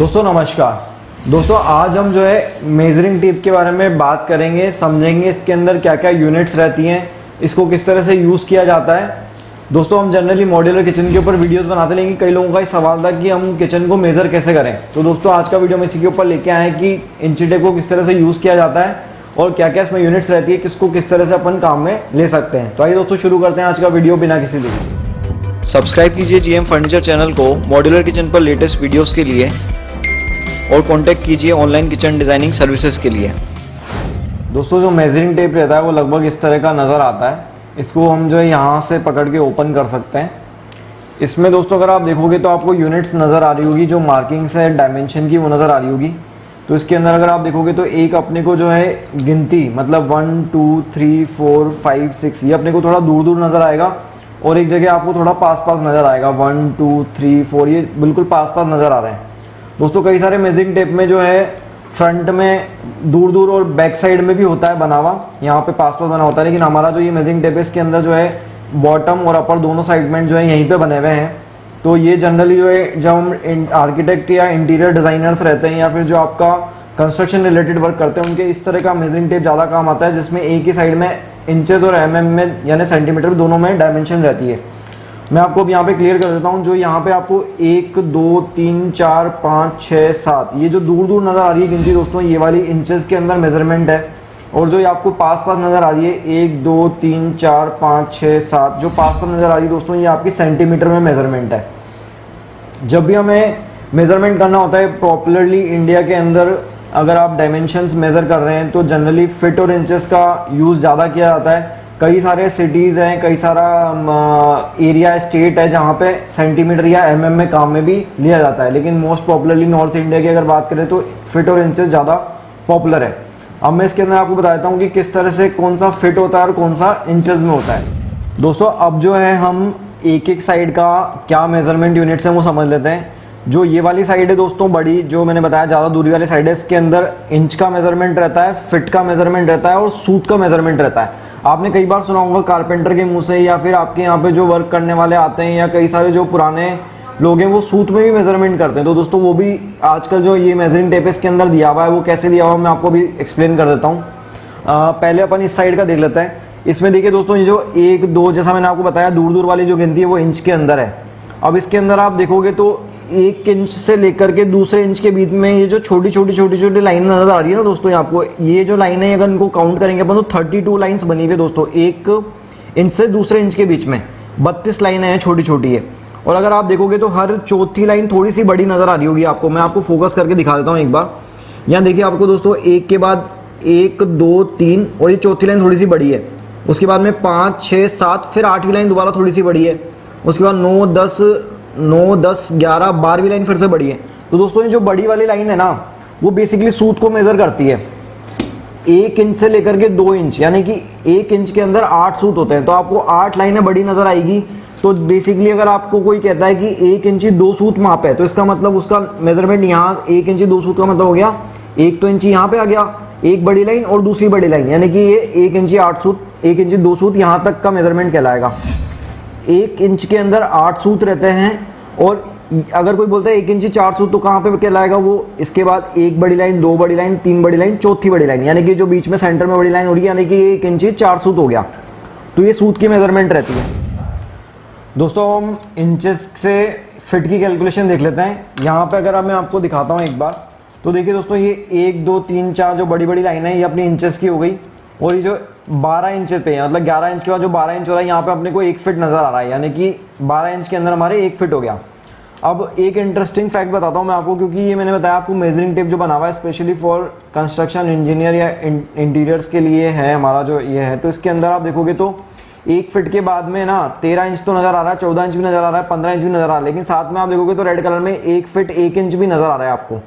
दोस्तों नमस्कार। दोस्तों आज हम जो है मेजरिंग टेप के बारे में बात करेंगे, समझेंगे इसके अंदर क्या क्या यूनिट्स रहती हैं, इसको किस तरह से यूज़ किया जाता है। दोस्तों हम जनरली मॉड्यूलर किचन के ऊपर वीडियोस बनाते, लेकिन कई लोगों का सवाल था कि हम किचन को मेज़र कैसे करें। तो दोस्तों आज का वीडियो हम इसी के ऊपर लेके आए हैं कि इंची टेप को किस तरह से यूज़ किया जाता है और क्या क्या इसमें यूनिट्स रहती है, किसको किस तरह से अपन काम में ले सकते हैं। तो आइए दोस्तों शुरू करते हैं आज का वीडियो बिना किसी देरी। सब्सक्राइब कीजिए जीएम फर्नीचर चैनल को मॉड्यूलर किचन पर लेटेस्ट वीडियोस के लिए और कांटेक्ट कीजिए ऑनलाइन किचन डिज़ाइनिंग सर्विसेज के लिए। दोस्तों जो मेजरिंग टेप रहता है वो लगभग इस तरह का नज़र आता है। इसको हम जो है यहाँ से पकड़ के ओपन कर सकते हैं। इसमें दोस्तों अगर आप देखोगे तो आपको यूनिट्स नज़र आ रही होगी, जो मार्किंग्स है डायमेंशन की वो नज़र आ रही होगी। तो इसके अंदर अगर आप देखोगे तो एक अपने को जो है गिनती मतलब 1 2 3 4 5 6 ये अपने को थोड़ा दूर दूर नज़र आएगा और एक जगह आपको थोड़ा पास पास नज़र आएगा। 1 2 3 4 ये बिल्कुल पास पास नज़र आ रहे हैं। दोस्तों कई सारे मेजरिंग टेप में जो है फ्रंट में दूर दूर और बैक साइड में भी होता है बना हुआ, यहाँ पे पास पास बना होता है, लेकिन हमारा जो ये मेजरिंग टेप है इसके अंदर जो है बॉटम और अपर दोनों साइडमेंट जो है यहीं पे बने हुए हैं। तो ये जनरली जो है जब हम आर्किटेक्ट या इंटीरियर डिज़ाइनर्स रहते हैं या फिर जो आपका कंस्ट्रक्शन रिलेटेड वर्क करते हैं उनके इस तरह का मेजरिंग टेप ज़्यादा काम आता है, जिसमें एक ही साइड में इंचेस और mm में यानी सेंटीमीटर दोनों में डायमेंशन रहती है। मैं आपको अब यहाँ पे क्लियर कर देता हूँ। जो यहाँ पे आपको 1 2 3 4 5 6 7 ये जो दूर दूर नज़र आ रही है गिनती दोस्तों, ये वाली इंचेस के अंदर मेजरमेंट है। और जो ये आपको पास पास नज़र आ रही है 1 2 3 4 5 6 7 जो पास पास नज़र आ रही है दोस्तों, ये आपकी सेंटीमीटर में मेजरमेंट है। जब भी हमें मेजरमेंट करना होता है पॉपुलरली इंडिया के अंदर, अगर आप डायमेंशंस मेज़र कर रहे हैं तो जनरली फिट और इंचेस का यूज़ ज़्यादा किया जाता है। कई सारे सिटीज़ हैं, कई सारा एरिया स्टेट है जहाँ पे सेंटीमीटर या mm में काम में भी लिया जाता है, लेकिन मोस्ट पॉपुलरली नॉर्थ इंडिया की अगर बात करें तो फिट और इंचेस ज़्यादा पॉपुलर है। अब मैं इसके अंदर आपको बता देता हूँ कि किस तरह से कौन सा फिट होता है और कौन सा इंचेस में होता है। दोस्तों अब जो है हम एक एक साइड का क्या मेजरमेंट यूनिट्स हैं वो समझ लेते हैं। जो ये वाली साइड है दोस्तों बड़ी, जो मैंने बताया ज़्यादा दूरी वाली साइड है, इसके अंदर इंच का मेजरमेंट रहता है, फिट का मेजरमेंट रहता है और सूत का मेजरमेंट रहता है। आपने कई बार सुना होगा कारपेंटर के मुंह से या फिर आपके यहाँ पे जो वर्क करने वाले आते हैं या कई सारे जो पुराने लोग हैं वो सूत में भी मेजरमेंट करते हैं। तो दोस्तों वो भी आजकल जो ये मेजरिंग टेप इसके अंदर दिया हुआ है वो कैसे दिया हुआ है मैं आपको भी एक्सप्लेन कर देता हूँ। पहले अपन इस साइड का देख लेते हैं। इसमें देखिए दोस्तों ये जो 1 2 जैसा मैंने आपको बताया दूर दूर वाली जो गिनती है वो इंच के अंदर है। अब इसके अंदर आप देखोगे तो 1 इंच से लेकर के दूसरे इंच के बीच में ये जो छोटी छोटी लाइन नजर आ रही है ना दोस्तों, आपको ये जो लाइन है अगर इनको काउंट करेंगे अपन तो 32 लाइंस बनी हुई है दोस्तों। 1 इंच से दूसरे इंच के बीच में 32 लाइनें हैं, छोटी छोटी है। और अगर आप देखोगे तो हर चौथी लाइन थोड़ी सी बड़ी नजर आ रही होगी आपको। मैं आपको फोकस करके दिखा देता हूँ एक बार। यहाँ देखिए आपको दोस्तों एक के बाद 1 2 3 और ये चौथी लाइन थोड़ी सी बड़ी है। उसके बाद में 5 6 7 फिर 8वीं लाइन दोबारा थोड़ी सी बड़ी है। उसके बाद 9 10 11 12वीं लाइन फिर से बड़ी है। तो दोस्तों ये जो बड़ी वाली लाइन है ना वो बेसिकली सूत को मेजर करती है। 1 इंच से लेकर के 2 इंच यानी कि 1 इंच के अंदर 8 सूत होते हैं, तो आपको 8 लाइनें बड़ी नजर आएगी। तो बेसिकली अगर आपको कोई कहता है कि 1 इंची 2 सूत माप है तो इसका मतलब उसका मेजरमेंट यहाँ 1 इंची 2 सूत का मतलब हो गया 1 तो इंची यहाँ पे आ गया, एक बड़ी लाइन और दूसरी बड़ी लाइन, यानी कि ये 1 इंची 8 सूत 1 इंची 2 सूत यहाँ तक का मेजरमेंट कहलाएगा। 1 इंच के अंदर 8 सूत रहते हैं और अगर कोई बोलता है 1 इंची 4 सूत तो कहाँ पे कहलाएगा वो, इसके बाद 1 बड़ी लाइन 2 बड़ी लाइन 3 बड़ी लाइन चौथी बड़ी लाइन, यानी कि जो बीच में सेंटर में बड़ी लाइन हो रही है यानी कि 1 इंची 4 सूत हो गया। तो ये सूत की मेजरमेंट रहती है। दोस्तों हम इंचेस से फिट की कैलकुलेशन देख लेते हैं। यहाँ पे अगर मैं आपको दिखाता हूँ एक बार तो देखिए दोस्तों ये 1 2 3 4 जो बड़ी बड़ी लाइन है ये अपनी इंचेस की हो गई और ये जो 12 इंच पे है मतलब 11 इंच के बाद जो 12 इंच हो रहा है यहाँ पे अपने को 1 फिट नजर आ रहा है, यानी कि 12 इंच के अंदर हमारे 1 फिट हो गया। अब एक इंटरेस्टिंग फैक्ट बताता हूँ मैं आपको, क्योंकि ये मैंने बताया आपको मेजरिंग टेप जो बना हुआ है स्पेशली फॉर कंस्ट्रक्शन इंजीनियर या इंटीरियर्स के लिए है हमारा जो ये है। तो इसके अंदर आप देखोगे तो 1 फिट के बाद में ना 13 इंच तो नजर आ रहा है, 14 इंच भी नजर आ रहा है, 15 इंच भी नजर आ रहा है, लेकिन साथ में आप देखोगे तो रेड कलर में 1 फिट 1 इंच भी नजर आ रहा है आपको।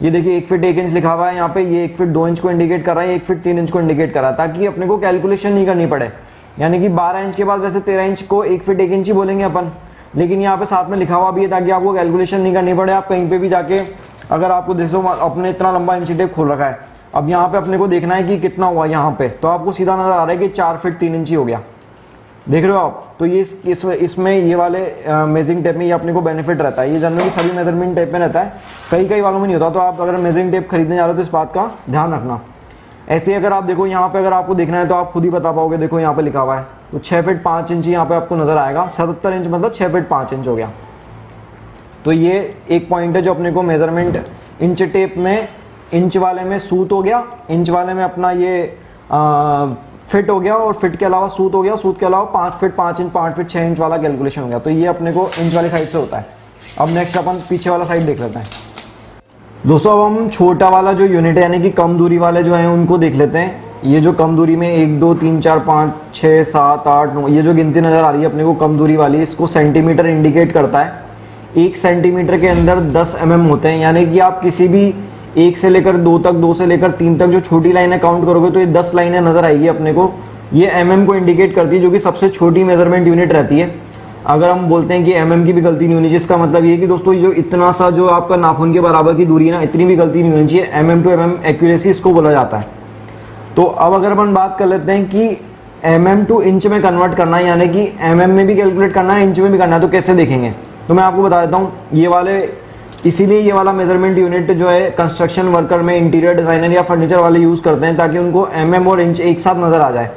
ये देखिए 1 फिट 1 इंच लिखा हुआ है यहाँ पे, ये 1 फिट 2 इंच को इंडिकेट कर रहा है, 1 फिट 3 इंच को इंडिकेट कर रहा है, ताकि अपने को कैलकुलेशन नहीं करनी पड़े। यानी कि 12 इंच के बाद वैसे 13 इंच को 1 फिट 1 इंच ही बोलेंगे अपन, लेकिन यहाँ पे साथ में लिखा हुआ भी है ताकि आपको कैलकुलेशन नहीं करनी पड़े। आप कहीं पे भी जाके अगर आपको देखो अपने इतना लंबा इंची टेप खोल रखा है, अब यहाँ पे अपने को देखना है कि कितना हुआ यहाँ पे, तो आपको सीधा नजर आ रहा है कि 4 फिट 3 इंच ही हो गया। देख रहे हो आप। तो ये इसमें ये वाले मेजरिंग टेप में ये अपने को बेनिफिट रहता है। ये जनरली सभी मेजरमेंट टेप में रहता है, कई वालों में नहीं होता। तो आप अगर मेजरिंग टेप खरीदने जा रहे हो तो इस बात का ध्यान रखना। ऐसे ही अगर आप देखो यहाँ पे, अगर आपको देखना है तो आप खुद ही बता पाओगे। देखो यहाँ पे लिखा हुआ है, तो 6 फीट 5 इंच यहाँ पे आपको नजर आएगा। 77 इंच मतलब 6 फीट 5 इंच हो गया। तो ये एक पॉइंट है जो अपने को मेजरमेंट इंच टेप में, इंच वाले में सूत हो गया, इंच वाले में अपना ये फिट हो गया, और फिट के अलावा सूत हो गया, सूत के अलावा 5 फीट 5 इंच 5 फीट 6 इंच वाला कैलकुलेशन हो गया। तो ये अपने को इंच वाली साइड से होता है। अब नेक्स्ट अपन पीछे वाला साइड देख लेते हैं। दोस्तों अब हम छोटा वाला जो यूनिट है यानी कि कम दूरी वाले जो हैं उनको देख लेते हैं। ये जो कम दूरी में 1 2 3 4 5 6 7 8 9 ये जो गिनती नज़र आ रही है अपने को कम दूरी वाली, इसको सेंटीमीटर इंडिकेट करता है। 1 सेंटीमीटर के अंदर 10 mm होते हैं, यानी कि आप किसी भी 1 से लेकर 2 तक, 2 से लेकर 3 तक जो छोटी लाइनें काउंट करोगे तो ये 10 लाइनें नजर आएगी अपने को। ये mm को इंडिकेट करती है, जो कि सबसे छोटी मेजरमेंट यूनिट रहती है। अगर हम बोलते हैं कि mm की भी गलती नहीं होनी चाहिए, इसका मतलब ये कि दोस्तों जो इतना सा जो आपका नाखून के बराबर की दूरी है ना, इतनी भी गलती नहीं होनी चाहिए। mm to mm एक्यूरेसी इसको बोला जाता है। तो अब अगर अपन बात कर लेते हैं कि mm टू इंच में कन्वर्ट करना है, यानी कि mm में भी कैलकुलेट करना है, इंच में भी करना है, तो कैसे देखेंगे। तो मैं आपको बता देता हूँ। ये वाले, इसीलिए ये वाला मेजरमेंट यूनिट जो है कंस्ट्रक्शन वर्कर में, इंटीरियर डिजाइनर या फर्नीचर वाले यूज करते हैं, ताकि उनको mm और इंच एक साथ नजर आ जाए।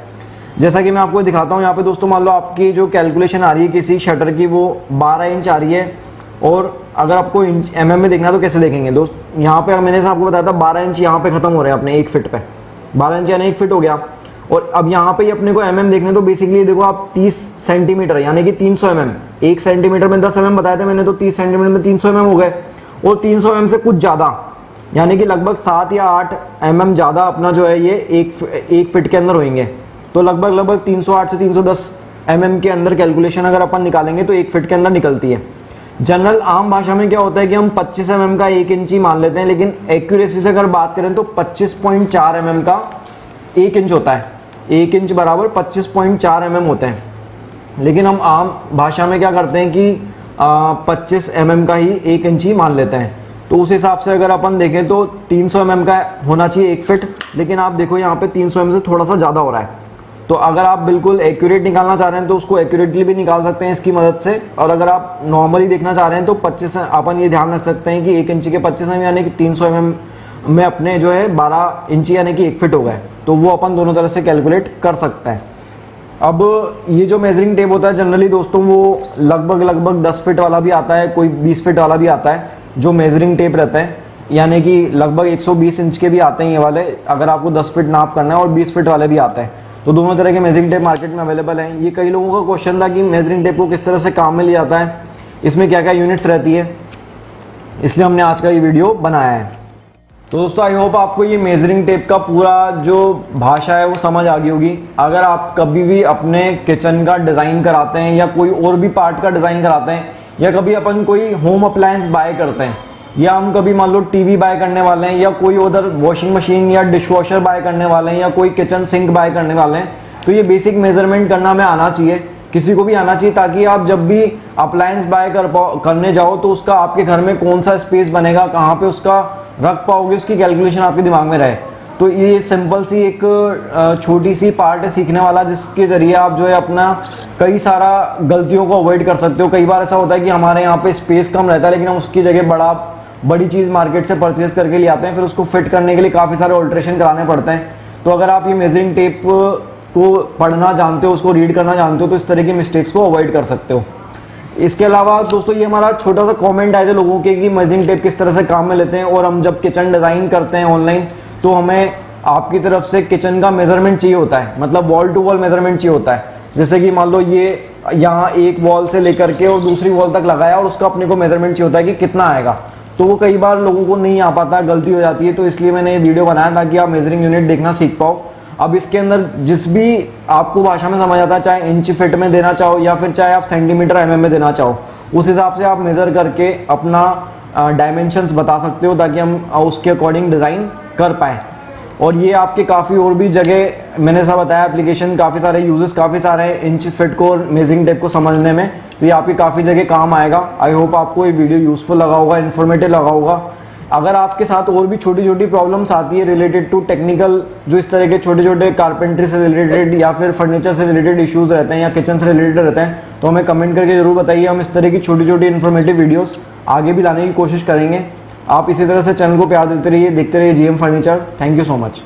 जैसा कि मैं आपको दिखाता हूँ यहाँ पे दोस्तों, मान लो आपकी जो कैलकुलेशन आ रही है किसी शटर की वो 12 इंच आ रही है, और अगर आपको इंच mm में देखना है तो कैसे देखेंगे दोस्त। यहाँ पे मैंने आपको बताया था 12 इंच यहाँ पे खत्म हो रहे हैं अपने 1 फीट पे, 12 इंच यानी 1 फीट हो गया। और अब यहाँ पे अपने को mm देखने, तो बेसिकली देखो आप 30 सेंटीमीटर यानी कि 300 mm, 1 सेंटीमीटर में 10 mm बताए थे मैंने, तो 30 सेंटीमीटर में 300 mm हो गए। और 300 mm से कुछ ज़्यादा यानी कि लगभग 7 या 8 mm ज़्यादा अपना जो है ये एक फिट के अंदर होंगे। तो लगभग 308 से 310 mm के अंदर कैलकुलेशन अगर अपन निकालेंगे तो 1 फिट के अंदर निकलती है। जनरल आम भाषा में क्या होता है कि हम 25 mm का 1 इंच ही मान लेते हैं, लेकिन एक्यूरेसी से अगर बात करें तो 25.4 mm का 1 इंच होता है। 1 इंच बराबर 25.4 mm होते हैं। लेकिन हम आम भाषा में क्या करते हैं कि 25 mm का ही 1 इंच ही मान लेते हैं। तो उस हिसाब से अगर अपन देखें तो 300 mm का होना चाहिए 1 फिट, लेकिन आप देखो यहाँ पे 300 mm से थोड़ा सा ज़्यादा हो रहा है। तो अगर आप बिल्कुल एक्यूरेट निकालना चाह रहे हैं तो उसको एक्यूरेटली भी निकाल सकते हैं इसकी मदद से, और अगर आप नॉर्मली देखना चाह रहे हैं तो 25 अपन ये ध्यान रख सकते हैं कि 1 इंच के 25 mm यानी कि 300 mm में अपने जो है 12 इंच यानी कि 1 फिट हो गए। तो वो अपन दोनों तरह से कैलकुलेट कर सकते हैं। अब ये जो मेजरिंग टेप होता है जनरली दोस्तों वो लगभग 10 फीट वाला भी आता है, कोई 20 फीट वाला भी आता है जो मेजरिंग टेप रहता है, यानी कि लगभग 120 इंच के भी आते हैं ये वाले, अगर आपको 10 फीट नाप करना है, और 20 फीट वाले भी आते हैं। तो दोनों तरह के मेजरिंग टेप मार्केट में अवेलेबल हैं। ये कई लोगों का क्वेश्चन था कि मेजरिंग टेप को किस तरह से काम में लिया जाता है, इसमें क्या क्या यूनिट्स रहती है, इसलिए हमने आज का ये वीडियो बनाया है। तो दोस्तों आई होप आपको ये मेजरिंग टेप का पूरा जो भाषा है वो समझ आ गई होगी। अगर आप कभी भी अपने किचन का डिज़ाइन कराते हैं या कोई और भी पार्ट का डिज़ाइन कराते हैं, या कभी अपन कोई होम अप्लायंस बाय करते हैं, या हम कभी मान लो टीवी बाय करने वाले हैं, या कोई उधर वॉशिंग मशीन या डिशवॉशर बाय करने वाले हैं, या कोई किचन सिंक बाय करने वाले हैं, तो ये बेसिक मेजरमेंट करना हमें आना चाहिए, किसी को भी आना चाहिए, ताकि आप जब भी अप्लायंस बाय करने जाओ तो उसका आपके घर में कौन सा स्पेस बनेगा, कहाँ पे उसका रख पाओगे, उसकी कैलकुलेशन आपके दिमाग में रहे। तो ये सिंपल सी एक छोटी सी पार्ट है सीखने वाला, जिसके जरिए आप जो है अपना कई सारा गलतियों को अवॉइड कर सकते हो। कई बार ऐसा होता है कि हमारे यहाँ पे स्पेस कम रहता है, लेकिन हम उसकी जगह बड़ी चीज़ मार्केट से परचेज करके ले आते हैं, फिर उसको फिट करने के लिए काफ़ी सारे ऑल्ट्रेशन कराने पड़ते हैं। तो अगर आप ये मेजरिंग टेप को पढ़ना जानते हो, उसको रीड करना जानते हो, तो इस तरह की मिस्टेक्स को अवॉइड कर सकते हो। इसके अलावा दोस्तों ये हमारा छोटा सा कमेंट आए थे लोगों के कि मेजरिंग टेप किस तरह से काम में लेते हैं, और हम जब किचन डिज़ाइन करते हैं ऑनलाइन तो हमें आपकी तरफ से किचन का मेजरमेंट चाहिए होता है, मतलब वॉल टू वॉल मेजरमेंट चाहिए होता है। जैसे कि मान लो ये यहाँ एक वॉल से लेकर के और दूसरी वॉल तक लगाया, और उसका अपने को मेजरमेंट चाहिए होता है कि कितना आएगा। तो वो कई बार लोगों को नहीं आ पाता, गलती हो जाती है। तो इसलिए मैंने ये वीडियो बनाया ताकि आप मेजरिंग यूनिट देखना सीख पाओ। अब इसके अंदर जिस भी आपको भाषा में समझ आता है, चाहे इंच फिट में देना चाहो या फिर चाहे आप सेंटीमीटर mm में देना चाहो, उस हिसाब से आप मेज़र करके अपना डायमेंशंस बता सकते हो, ताकि हम उसके अकॉर्डिंग डिज़ाइन कर पाएँ। और ये आपके काफ़ी और भी जगह मैंने सब बताया, एप्लीकेशन काफ़ी सारे यूजेस काफ़ी सारे हैं इंच फिट को और मेजरिंग टेप को समझने में, तो ये आपकी काफ़ी जगह काम आएगा। आई होप आपको ये वीडियो यूज़फुल लगा होगा, इन्फॉर्मेटिव लगा होगा। अगर आपके साथ और भी छोटी छोटी प्रॉब्लम्स आती है रिलेटेड टू टेक्निकल, जो इस तरह के छोटे छोटे कारपेंट्री से रिलेटेड या फिर फर्नीचर से रिलेटेड इश्यूज रहते हैं या किचन से रिलेटेड रहते हैं, तो हमें कमेंट करके जरूर बताइए। हम इस तरह की छोटी छोटी इन्फॉर्मेटिव वीडियोस आगे भी लाने की कोशिश करेंगे। आप इसी तरह से चैनल को प्यार देते रहिए, देखते रहिए GM furniture. Thank you so much.